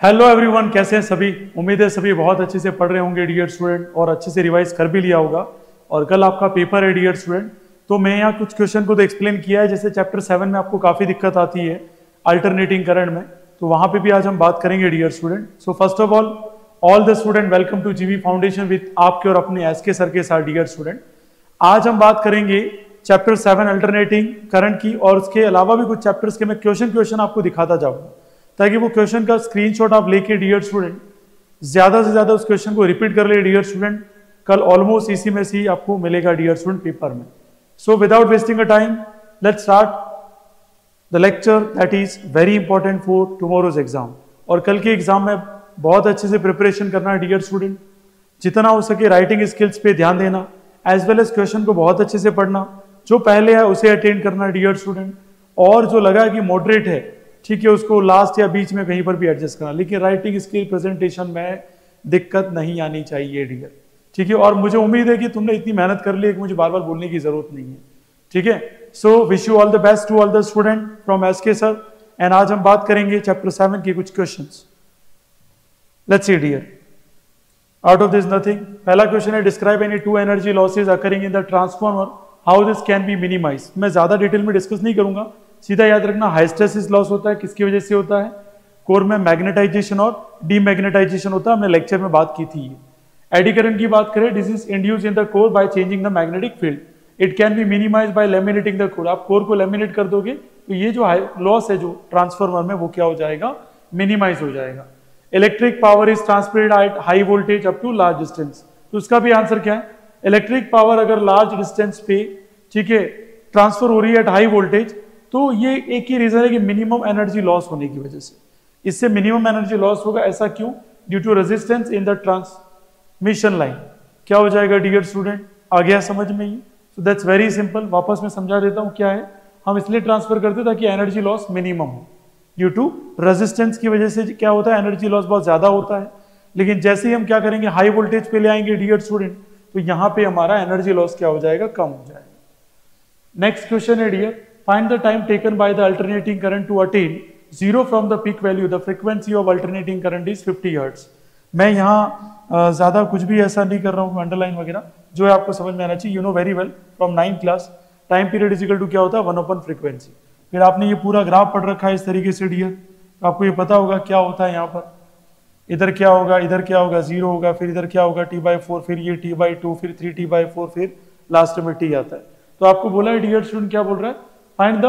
Hello everyone, कैसे हैं सभी। उम्मीद है सभी बहुत अच्छे से पढ़ रहे होंगे डियर स्टूडेंट, और अच्छे से रिवाइज कर भी लिया होगा। और कल आपका पेपर है डियर स्टूडेंट। तो मैं यहाँ कुछ क्वेश्चन को तो एक्सप्लेन किया है, जैसे चैप्टर 7 में आपको काफ़ी दिक्कत आती है अल्टरनेटिंग करंट में, तो वहाँ पे भी आज हम बात करेंगे dear student. So first of all the student welcome to GV foundation with आपके और अपने एसके सर के साथ डियर स्टूडेंट। आज हम बात करेंगे चैप्टर 7 अल्टरनेटिंग करंट की, और उसके अलावा भी कुछ चैप्टर्स के मैं क्वेश्चन आपको दिखाता जाऊंगा, ताकि वो क्वेश्चन का स्क्रीनशॉट आप लेके डियर स्टूडेंट ज्यादा से ज्यादा उस क्वेश्चन को रिपीट कर ले डियर स्टूडेंट। कल ऑलमोस्ट इसी में से ही आपको मिलेगा डियर स्टूडेंट पेपर में। So without wasting a time let's start the lecture that is very important for tomorrow's exam. और कल के एग्जाम में बहुत अच्छे से प्रिपरेशन करना है डियर स्टूडेंट। जितना हो सके राइटिंग स्किल्स पे ध्यान देना, एज वेल एज क्वेश्चन को बहुत अच्छे से पढ़ना। जो पहले है उसे अटेंड करना डियर स्टूडेंट, और जो लगा कि मॉडरेट है ठीक है उसको लास्ट या बीच में कहीं पर भी एडजस्ट करना, लेकिन राइटिंग स्किल प्रेजेंटेशन में दिक्कत नहीं आनी चाहिए डियर। ठीक है, और मुझे उम्मीद है कि तुमने इतनी मेहनत कर ली है कि मुझे बार बार बोलने की जरूरत नहीं है। ठीक है, so wish you all the best to all the student from SK sir. And आज हम बात करेंगे चैप्टर 7 के कुछ questions. Let's see dear, out of this nothing. पहला क्वेश्चन है, describe any two energy losses occurring in the transformer, how this can be minimize. मैं ज्यादा डिटेल में डिस्कस नहीं करूंगा, सीधा याद रखना हाइस्टेसिस लॉस होता है, किसकी वजह से होता है, कोर में मैग्नेटाइजेशन और डीमैग्नेटाइजेशन होता है, हमने लेक्चर में बात की थी। एडी करंट की बात करें, this is induce in the core by changing the magnetic field, it can be minimize by laminating the core. आप कोर को लैमिनेट कर दोगे तो ये जो लॉस है जो ट्रांसफार्मर में वो क्या हो जाएगा, मिनिमाइज हो जाएगा। Electric power is transferred at high voltage up to large distance, तो उसका भी आंसर क्या है, इलेक्ट्रिक पावर अगर लार्ज डिस्टेंस पे ठीक है ट्रांसफर हो रही है एट हाई वोल्टेज, तो ये एक ही रीजन है कि मिनिमम एनर्जी लॉस होने की वजह से इससे मिनिमम एनर्जी लॉस होगा। ऐसा क्यों, due to resistance in the transmission line. क्या हो जाएगा डियर स्टूडेंट, आ गया समझ में ये। सो दैट्स वेरी सिंपल, वापस मैं समझा देता हूं क्या है। हम इसलिए ट्रांसफर करते हैं ताकि एनर्जी लॉस मिनिमम हो, ड्यू टू रेजिस्टेंस की वजह से क्या होता है, एनर्जी लॉस बहुत ज्यादा होता है। लेकिन जैसे ही हम क्या करेंगे, हाई वोल्टेज पे ले आएंगे डियर स्टूडेंट, तो यहां पे हमारा एनर्जी लॉस क्या हो जाएगा, कम हो जाएगा। नेक्स्ट क्वेश्चन है dear, find the time taken by the alternating current to attain zero from the peak value, the frequency of alternating current is 50 Hz। मैं यहाँ ज्यादा कुछ भी ऐसा नहीं कर रहा हूँ अंडरलाइन वगैरह, जो है आपको समझ में आना चाहिए। You know very well from 9th class, time period is equal to क्या होता है, 1/फ्रीक्वेंसी। फिर आपने ये पूरा ग्राफ पढ़ रखा है इस तरीके से डियर, तो आपको ये पता होगा क्या होता है यहाँ पर, इधर क्या होगा, इधर क्या होगा, 0 होगा, फिर इधर क्या होगा t/4, फिर ये t/2, फिर 3t/4, फिर लास्ट में t आता है। तो आपको बोला है डियर स्टूडेंट, क्या बोल रहा है, find the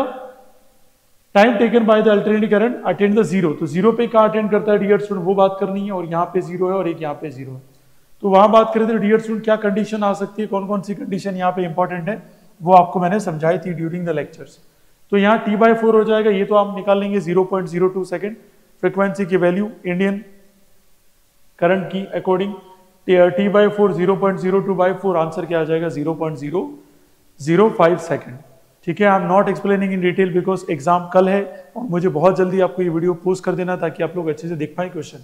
time taken by the alternating current attend the zero. तो जीरो पे कहाँ अटेंड करता है डियर स्टूडेंट, वो बात करनी है। और यहाँ पे 0 है और एक यहाँ पे 0 है, तो वहां बात करें तो डियर स्टूडेंट क्या कंडीशन आ सकती है, कौन कौन सी कंडीशन यहाँ पे इंपॉर्टेंट है, वो आपको मैंने समझाई थी ड्यूरिंग द लेक्चर्स। तो यहाँ t/4 हो जाएगा, ये तो आप निकाल लेंगे 0.02 सेकेंड फ्रीक्वेंसी की वैल्यू इंडियन करंट की अकॉर्डिंग। t/4 0.02/4, आंसर क्या आ जाएगा, 0.005 सेकेंड। ठीक है, I am not explaining in detail because exam कल है और मुझे बहुत जल्दी आपको ये वीडियो पोस्ट कर देना ताकि आप लोग अच्छे से देख पाए question.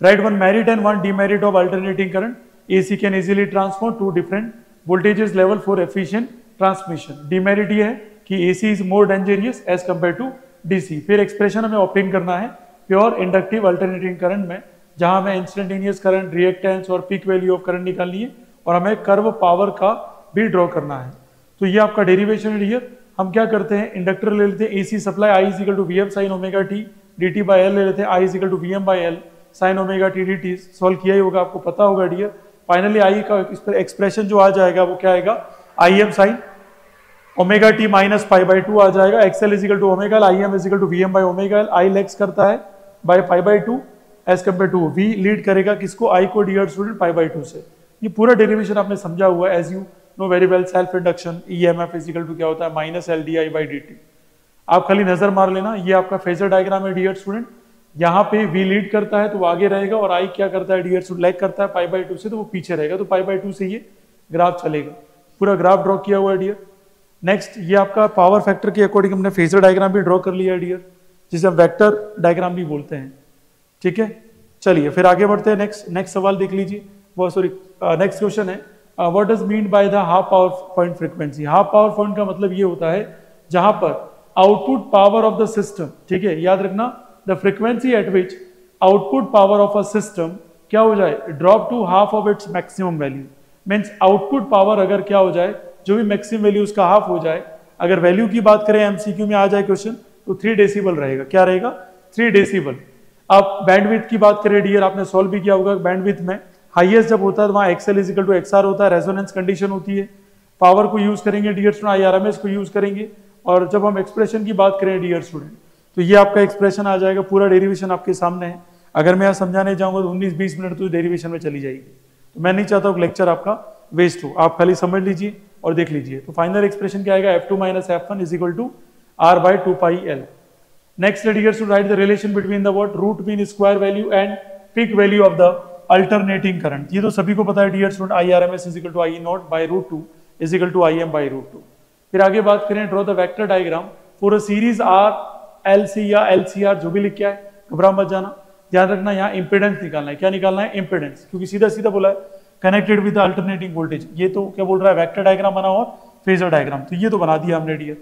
Right, one merit and one demerit of alternating current, AC can easily transform to different voltages level for efficient transmission. Demerit ये है कि AC is more dangerous as compare to DC. फिर एक्सप्रेशन हमें obtain करना है pure inductive alternating current में, जहां हमें इंस्टेंटेनियस करंट, रिएक्टेंस और पीक वैल्यू ऑफ करंट निकालनी है, और हमें कर्व पावर का भी ड्रॉ करना है। तो ये आपका डेरिवेशन है डियर। हम क्या करते हैं, इंडक्टर ले लेते हैं, AC supply I is equal to V M sine omega t, d by L ले लेते हैं, I is equal to V M by L sine omega t d t. Solve किया ही होगा, आपको पता होगा डियर। फाइनली आई का एक्सप्रेशन जो आ जाएगा वो क्या आएगा, I M sine omega t minus π/2 आ जाएगा। XL is equal to omega L, I M is equal to V M by omega L. I lags करता है by π/2 as compare to V lead करेगा किसको, आई को डियर स्टूडेंट π/2 से। ये पूरा डेरिवेशन आपने समझा हुआ है as you know very well. Self induction EMF is equal to क्या होता है, minus L D I by D T. आप खाली नजर मार लेना, ये आपका फेजर डायग्राम है डियर स्टूडेंट। यहाँ पे वी लीड करता है तो वो आगे रहेगा, और आई क्या करता है डियर स्टूडेंट, लैग करता है π/2 से, तो वो पीछे रहेगा। तो π/2 से ये ग्राफ चलेगा, पूरा ग्राफ ड्रॉ किया हुआ है डियर। नेक्स्ट, ये आपका पावर फैक्टर के अकॉर्डिंग हमने फेजर डायग्राम भी ड्रॉ कर लिया है डियर, जिसे हम वेक्टर डायग्राम भी बोलते हैं। ठीक है, चलिए फिर आगे बढ़ते हैं। नेक्स्ट सवाल देख लीजिए, वो सॉरी नेक्स्ट क्वेश्चन है, what does mean by the half power point frequency. Half power point का मतलब ये होता है जहां पर output power of the system, ठीक है याद रखना, the frequency at which output power of a system क्या हो जाए, drop to half of its maximum value. Means output power अगर क्या हो जाए, जो भी मैक्सिमम वैल्यू उसका हाफ हो जाए। अगर वैल्यू की बात करें एमसीक्यू में आ जाए क्वेश्चन, तो 3 डेसिबल रहेगा। क्या रहेगा, 3 डेसिबल। आप बैंडविड्थ की बात करें डियर, आपने सॉल्व भी किया होगा। बैंडविड्थ में हाईएस्ट जब होता है तो वहां एक्सएल इजिकल टू एक्सआर होता है, रेजोनेंस कंडीशन होती है। पावर को यूज करेंगे डियर स्टूडेंट, आईआरएमएस को यूज करेंगे। और जब हम एक्सप्रेशन की बात करें डियर स्टूडेंट, तो ये आपका एक्सप्रेशन आ जाएगा, पूरा डेरिवेशन आपके सामने है। अगर मैं यहाँ समझाने जाऊंगा तो 19-20 मिनट तो डेरिवेशन में चली जाएगी। तो मैं नहीं चाहता हूँ लेक्चर आपका वेस्ट हो, आप खाली समझ लीजिए और देख लीजिए। तो फाइनल एक्सप्रेशन क्या आएगा, F2 - F1 is equal to R by 2πL। Next dear to write the relation between the what, root mean square value and peak value of the alternating current. ये तो सभी को पता है dear student, IRMS is equal to IE0 by √2 is equal to IM by √2। फिर आगे बात करें, draw the vector diagram for a series R, LC या LCR, जो भी लिख के आए, घबरा मत जाना। ध्यान रखना यहाँ इंपेडेंस निकालना है। क्या निकालना है, इंपेडेंस, क्योंकि सीधा सीधा बोला है कनेक्टेड विद अल्टरनेटिंग वोल्टेज। ये तो क्या बोल रहा है, वेक्टर डायग्राम बना और फेजर डायग्राम, तो ये तो बना दिया हमने डियर।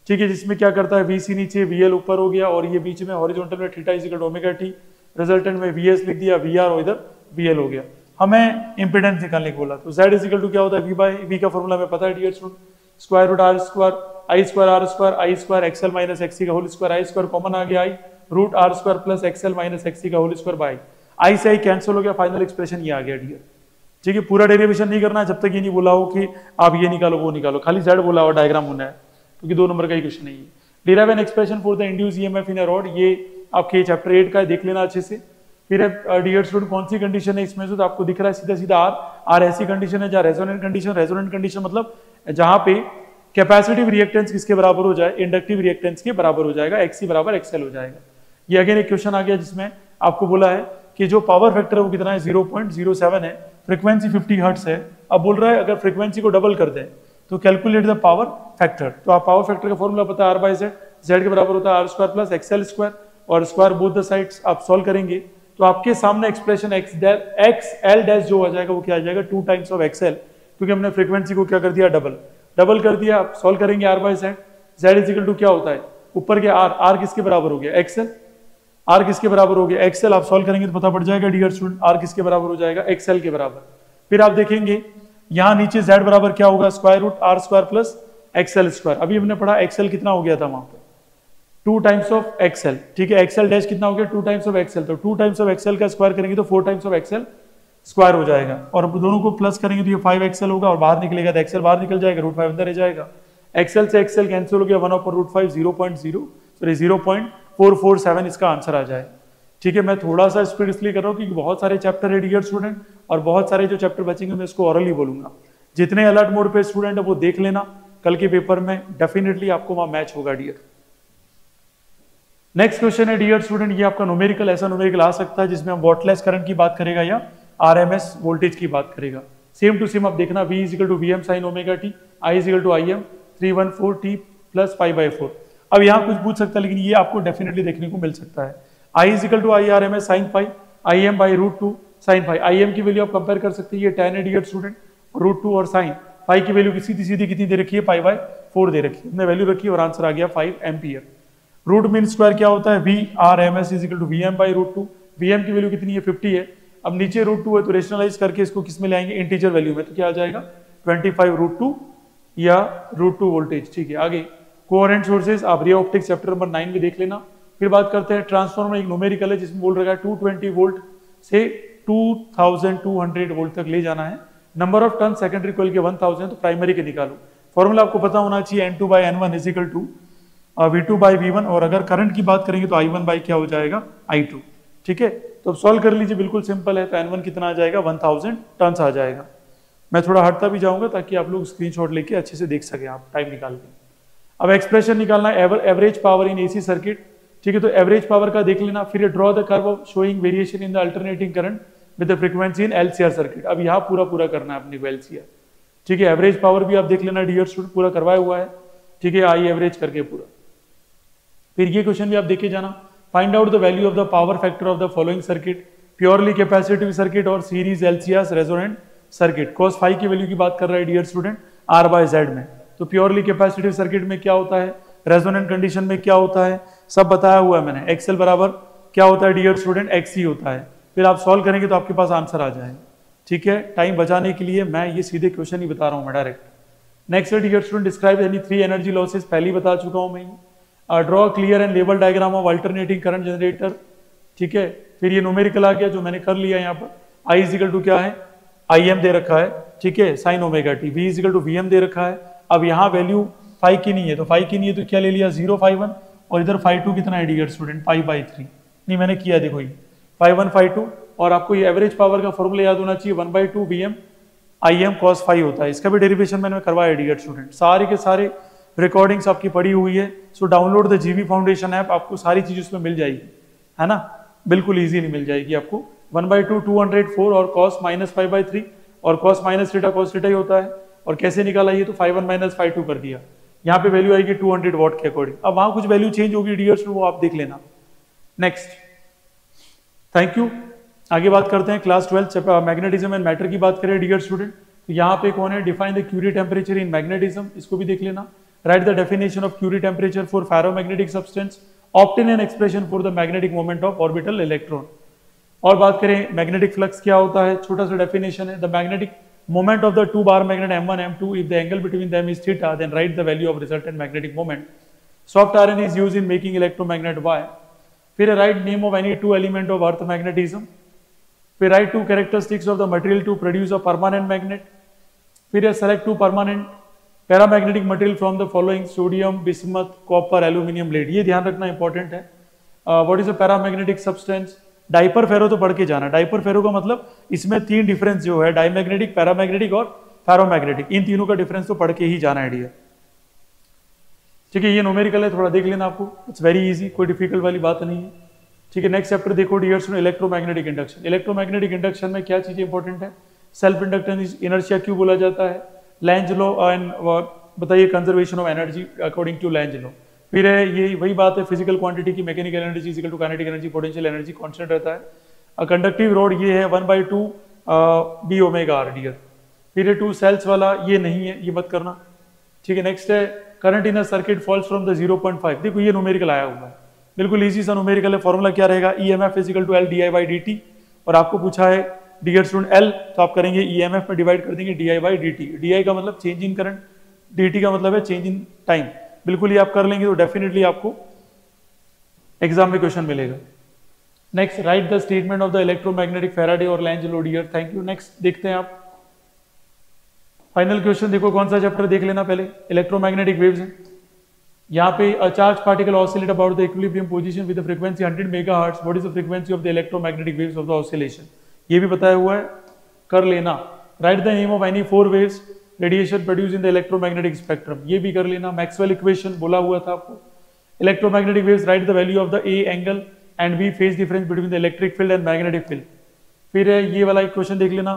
ठीक है, जिसमें क्या करता है, VC नीचे, VL ऊपर हो गया, और ये बीच में हॉरिजॉन्टल में theta is equal to omega t, resultant में VS लिख दिया, VR और इधर VL हो गया। हमें इंपेडेंस निकालने को बोला, तो Z इज इक्वल टू क्या होता है, V का फॉर्मूला हमें पता है dear student, square root R square I square R square I square XL minus XC का whole square, I square common आ गया, I root R square plus XL minus XC का होल स्क्वायर बाई I से I cancel हो गया, final expression ये आ गया dear. ठीक है, पूरा डेरिवेशन नहीं करना है जब तक ये नहीं बोला हो कि आप ये निकालो वो निकालो, खाली Z बोला हो डायग्राम होना है, क्योंकि 2 नंबर का ही क्वेश्चन नहीं है। Derive N expression for the induce EMF in a rod, ये आपके चैप्टर 8 का है, देख लेना अच्छे से। फिर डियर स्टूडेंट कौन सी कंडीशन है इसमें, तो आपको दिख रहा है सीधा सीधा R ऐसी कंडीशन है जहाँ रेजोनेंट कंडीशन मतलब जहां पे कैपेसिटिव रिएक्टेंस किसके बराबर हो जाए, इंडक्टिव रिएक्टेंस के बराबर हो जाएगा, XC बराबर XL हो जाएगा। ये अगेन एक क्वेश्चन आ गया जिसमें आपको बोला है कि जो पावर फैक्टर है वो कितना है, 0.07 है, फ्रीक्वेंसी 50 हर्ट्ज है। अब बोल रहा है अगर फ्रीक्वेंसी को डबल कर दें तो कैलकुलेट द पावर फैक्टर। तो आप पावर फैक्टर का फॉर्मूला पता है, R by Z, Z के बराबर होता है R square plus XL square, और स्क्वायर बोथ द साइड्स आप सॉल्व करेंगे तो आपके सामने एक्सप्रेशन XL डैश जो आ जाएगा वो क्या आ जाएगा, 2 टाइम्स ऑफ XL, क्योंकि हमने फ्रीक्वेंसी को क्या कर दिया, डबल कर दिया। आप सॉल्व करेंगे R by Z, Z is equal to क्या होता है, ऊपर के R किसके बराबर हो गया, XL, R किसके बराबर हो गया, XL। आप सॉल्व करेंगे तो पता पड़ जाएगा डियर स्टूडेंट, R किसके बराबर हो जाएगा, XL के बराबर। फिर आप देखेंगे यहाँ नीचे Z बराबर क्या होगा, square root R square plus XL square. अभी हमने पढ़ा XL कितना हो गया था वहां पे, 2 टाइम्स ऑफ XL। ठीक है, XL डैश कितना हो गया, 2 टाइम्स ऑफ XL, तो 2 टाइम्स ऑफ XL का स्क्वायर करेंगे तो 4 टाइम्स ऑफ XL स्क्वायर हो जाएगा, और दोनों को प्लस करेंगे तो ये 5XL होगा, और बाहर निकलेगा तो XL बाहर निकल जाएगा, √5 अंदर रह जाएगा। XL से XL कैंसिल हो गया, 1/√5 0.447 इसका आंसर आ जाए। ठीक है, मैं थोड़ा सा स्पीड इसलिए कर रहा हूँ क्योंकि बहुत सारे चैप्टर है डियर स्टूडेंट, और बहुत सारे जो चैप्टर बचेंगे मैं इसको ऑरली बोलूंगा। जितने अलर्ट मोड पे स्टूडेंट है वो देख लेना, कल के पेपर में डेफिनेटली आपको वहां मैच होगा डियर। नेक्स्ट क्वेश्चन है डियर स्टूडेंट, ये आपका न्यूमेरिकल, ऐसा न्यूमेरिकल आ सकता है जिसमें हम वॉटलेस करंट की बात करेगा या RMS वोल्टेज की बात करेगा। सेम टू सेम आप देखना, V is equal to VM sine omega t, I is equal to IM 314T plus π/4। अब यहाँ कुछ पूछ सकता है, लेकिन ये आपको डेफिनेटली देखने को मिल सकता है। I is equal to IRMS sine phi, IM by √2 sine phi. IM की वैल्यू आप कंपेयर कर सकते हैं, ये 10 है डियर स्टूडेंट, √2 और साइन फाई की वैल्यू सीधी सीधी कितनी दे रखी है, π/4 दे रखी है, हमने वैल्यू रखी और आंसर आ गया 5 एम्पियर। रूट मीन स्क्वायर क्या होता है, VRMS is equal to VM by √2, VM की वैल्यू कितनी है, 50 है। अब नीचे √2 है तो रेशनलाइज करके इसको किस में ले आएंगे, इंटीजर वैल्यू में, तो क्या आ जाएगा 25√2 या √2 वोल्टेज। ठीक है, आगे कोहेरेंट सोर्सेज आप रे ऑप्टिक्स चैप्टर नंबर 9 में देख लेना। फिर बात करते हैं ट्रांसफार्मर, एक न्यूमेरिकल है जिसमें बोल रखा है 220 वोल्ट से 2200 वोल्ट तक ले जाना है। Number of turn secondary coil के 1000, तो प्राइमरी के निकालो। फॉर्मूला आपको पता होना चाहिए, N2 by N1 is equal to V2 by V1, और अगर करंट की बात करेंगे तो I1 by क्या हो जाएगा, I2। ठीक है, तो अब सॉल्व कर लीजिए, बिल्कुल सिंपल है। तो N1 कितना आ जाएगा, 1000 टर्न्स आ जाएगा। मैं थोड़ा हटता भी जाऊंगा ताकि आप लोग स्क्रीनशॉट लेके अच्छे से देख सकें, आप टाइम निकाल के। अब एक्सप्रेशन निकालना है, average power in AC circuit. ठीक है, तो एवरेज पावर का देख लेना। फिर draw the curve showing variation in the alternating current with the frequency in LCR circuit. अब यहाँ पूरा करना है अपने को LCR। ठीक है, एवरेज पावर भी आप देख लेना डियर स्टूडेंट, पूरा करवाया हुआ है। ठीक है, आई एवरेज करके पूरा। फिर ये क्वेश्चन भी आप देखे जाना, find out the value of the power factor of the following circuit, purely capacitive circuit और series LCR resonant circuit. cos phi की वैल्यू की बात कर रहा है dear student, R by Z में। तो प्योरली कैपेसिटिव सर्किट में क्या होता है, रेजोनेंट कंडीशन में क्या होता है, सब बताया हुआ है मैंने। XL बराबर क्या होता है डियर स्टूडेंट, एक्स ही होता है। फिर आप सॉल्व करेंगे तो आपके पास आंसर आ जाएगा। ठीक है, टाइम बचाने के लिए मैं ये सीधे क्वेश्चन ही बता रहा हूँ मैं डायरेक्ट। नेक्स्ट है dear student, describe any 3 energy losses, पहले ही बता चुका हूँ मैं। Draw clear and label diagram of alternating current generator. ठीक है, फिर ये न्यूमेरिकल आ गया जो मैंने कर लिया यहाँ पर। आई इजिकल टू क्या है, आई एम दे रखा है, ठीक है, sine omega t. V is equal to V M दे रखा है। अब यहाँ वैल्यू फाइव की नहीं है, तो फाइव की नहीं है तो क्या ले लिया 0.51, और इधर 5.2 कितना है डियर स्टूडेंट, π/3। नहीं मैंने किया, देखो ये 5.1 5.2, और आपको ये एवरेज पावर का फॉर्मूला याद होना चाहिए, 1/2 Vm IM cos फाइव होता है। इसका भी डेरिवेशन मैंने करवाया डियर स्टूडेंट, सारे के सारे रिकॉर्डिंग्स आपकी पड़ी हुई है। सो डाउनलोड द जीवी फाउंडेशन ऐप, आपको सारी चीज उसमें मिल जाएगी, है ना, बिल्कुल इजीली मिल जाएगी आपको। 1/2 204 और cos -5/3, और cos minus theta cos theta ही होता है। और कैसे निकाला ये, तो 5.1 - 5.2 कर दिया। यहाँ पे वैल्यू आएगी 200 वॉट के अकॉर्डिंग। अब वहां कुछ वैल्यू चेंज होगी डियर स्टूडेंट, वो आप देख लेना। Next, thank you. आगे बात करते हैं क्लास 12 मैग्नेटिज्म एंड मैटर की बात करें डियर स्टूडेंट। तो यहाँ पे कौन है, define the Curie temperature in magnetism, इसको भी देख लेना। Write the definition of Curie temperature for ferromagnetic substance, obtain an expression for the magnetic moment of orbital electron. और बात करें मैग्नेटिक फ्लक्स क्या होता है, छोटा सा डेफिनेशन है, the magnetic moment of the two bar magnet M1 M2 if the angle between them is theta, then write the value of resultant magnetic moment. Soft iron is used in making electromagnet wire. फिर write name of any two element of earth magnetism. फिर write two characteristics of the material to produce a permanent magnet. फिर select two permanent paramagnetic material from the following: sodium, bismuth, copper, aluminium, lead. ये ध्यान रखना important है। What is a paramagnetic substance? Dia para ferro तो पढ़ के जाना। Diaper फेरो का मतलब इसमें 3 डिफरेंस जो है, डाइमैग्नेटिक, पैरामैग्नेटिक और फेरोमैग्नेटिक, इन तीनों का डिफरेंस तो पढ़ के ही जाना है डियर। ठीक है, ये न्यूमेरिकल है, थोड़ा देख लेना आपको, इट्स वेरी इजी, कोई डिफिकल्ट वाली बात नहीं है। ठीक है, नेक्स्ट चैप्टर देखो dear student, electromagnetic induction. Electromagnetic induction में क्या चीजें इंपॉर्टेंट है, सेल्फ इंडक्टेंस, इनर्शिया क्यों बोला जाता है, लैंज लॉ एंड बताइए conservation of energy according to Lenz law. फिर है ये वही बात है फिजिकल क्वांटिटी की, mechanical energy equal to kinetic energy, potential energy constant रहता है। कंडक्टिव रोड ये है 1/2 B ओमेगा R डियर। फिर है 2 सेल्स वाला, ये नहीं है, ये मत करना। ठीक है, नेक्स्ट है current in a circuit falls from the 0.5। देखो ये न्यूमेरिकल आया हुआ है, बिल्कुल इजी सा न्यूमेरिकल है। फॉर्मूला क्या रहेगा, EMF equal to L di/dt, और आपको पूछा है डियर स्टूडेंट L, तो आप करेंगे EMF में डिवाइड कर देंगे di/dt। di का मतलब चेंज इन करंट, dt का मतलब है चेंज इन टाइम। बिल्कुल ये आप कर लेंगे तो डेफिनेटली आपको एग्जाम में क्वेश्चन मिलेगा। Next, write the statement of the electromagnetic Faraday और Lenz law dear. Thank you. Next देखते हैं आप फाइनल क्वेश्चन, देखो कौन सा चैप्टर देख लेना पहले, इलेक्ट्रोमैग्नेटिक वेव्स है। यहाँ पे a charge particle oscillate about the equilibrium position with the frequency 100 megahertz, what is the frequency of the electromagnetic waves of the oscillation, ये भी बताया हुआ है, कर लेना। Write the name of any 4 waves radiation produce in the electromagnetic spectrum, ये भी कर लेना। मैक्सवेल इक्वेशन बोला हुआ था आपको। Electromagnetic waves, write the value of the A angle and B phase difference between the electric field and magnetic field. फिर ये वाला एक क्वेश्चन देख लेना,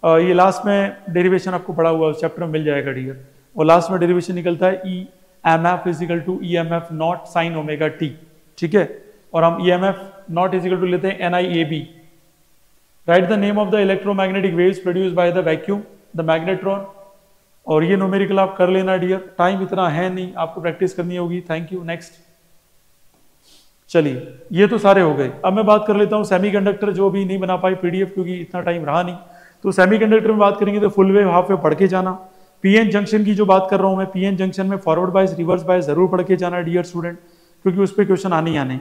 ये लास्ट में डेरिवेशन आपको पढ़ा हुआ उस चैप्टर में मिल जाएगा डियर। और लास्ट में डेरिवेशन निकलता है EMF is equal to EMF naught sine omega t. ठीक है, और हम EMF नॉट इजिकल टू लेते हैं NIAB। Right the name of the electromagnetic waves produce by the vacuum, the magnetron, और ये न्यूमेरिकल आप कर लेना डियर, टाइम इतना है नहीं, आपको प्रैक्टिस करनी होगी। Thank you. नेक्स्ट, चलिए ये तो सारे हो गए। अब मैं बात कर लेता हूँ सेमीकंडक्टर, जो भी नहीं बना पाई PDF क्योंकि इतना टाइम रहा नहीं। तो सेमीकंडक्टर में बात करेंगे तो फुल वेव, हाफ वेव पढ़ के जाना। PN जंक्शन की जो बात कर रहा हूँ मैं, PN जंक्शन में फॉरवर्ड बायस, रिवर्स बायस जरूर पढ़ के जाना डियर स्टूडेंट, क्योंकि उस पर क्वेश्चन आने ही आने।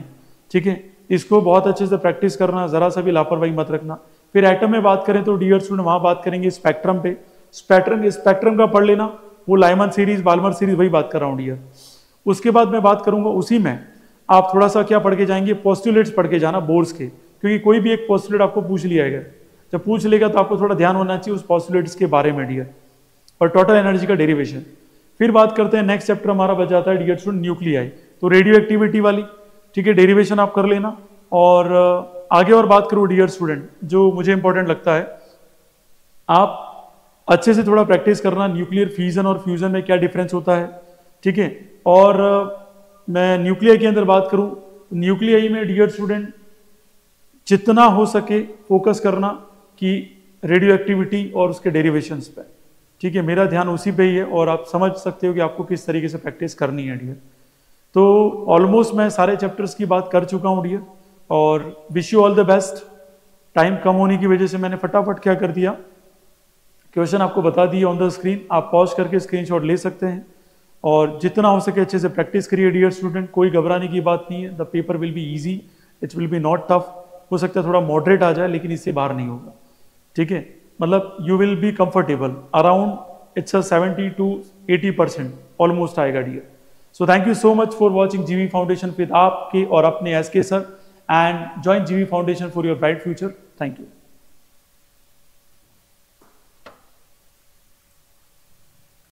ठीक है, इसको बहुत अच्छे से प्रैक्टिस करना, जरा सा भी लापरवाही मत रखना। फिर एटम में बात करें तो डियर स्टूडेंट वहां बात करेंगे स्पेक्ट्रम पे, स्पेक्ट्रम का पढ़ लेना, वो लाइमन सीरीज, बाल्मर सीरीज, वही बात कर रहा हूँ डियर। उसके बाद मैं बात करूंगा उसी में आप थोड़ा सा क्या पढ़ के जाएंगे, पोस्टुलेट्स पढ़ के जाना बोर्ड्स के, क्योंकि कोई भी एक पोस्टुलेट आपको पूछ लिया है, जब पूछ लेगा तो आपको थोड़ा ध्यान होना चाहिए उस पोस्टुलेट्स के बारे में डियर, और टोटल एनर्जी का डेरिवेशन। फिर बात करते हैं नेक्स्ट चैप्टर हमारा बच जाता है डियर स्टूडेंट न्यूक्लियाई, तो रेडियो एक्टिविटी वाली। ठीक है, डेरिवेशन आप कर लेना। और आगे और बात करूँ डियर स्टूडेंट, जो मुझे इंपॉर्टेंट लगता है, आप अच्छे से थोड़ा प्रैक्टिस करना, न्यूक्लियर फ्यूजन और फ्यूजन में क्या डिफरेंस होता है। ठीक है, और मैं न्यूक्लियर के अंदर बात करूं, न्यूक्लियाई में डियर स्टूडेंट जितना हो सके फोकस करना कि रेडियो एक्टिविटी और उसके डेरिवेशंस पे। ठीक है, मेरा ध्यान उसी पे ही है, और आप समझ सकते हो कि आपको किस तरीके से प्रैक्टिस करनी है डियर। तो ऑलमोस्ट मैं सारे चैप्टर्स की बात कर चुका हूँ डियर। और wish you all the best. Time कम होने की वजह से मैंने फटाफट क्या कर दिया, क्वेश्चन आपको बता दिया ऑन द स्क्रीन, आप पॉज करके स्क्रीनशॉट ले सकते हैं और जितना हो सके अच्छे से प्रैक्टिस करिए डियर स्टूडेंट। कोई घबराने की बात नहीं है, the paper will be easy, it will be not tough. हो सकता है थोड़ा मॉडरेट आ जाए लेकिन इससे बाहर नहीं होगा, ठीक है। मतलब you will be comfortable around its 70 to 80% almost आएगा dear. So thank you so much for watching GV foundation with आपके और अपने SK sir, and join GV foundation for your bright future. Thank you.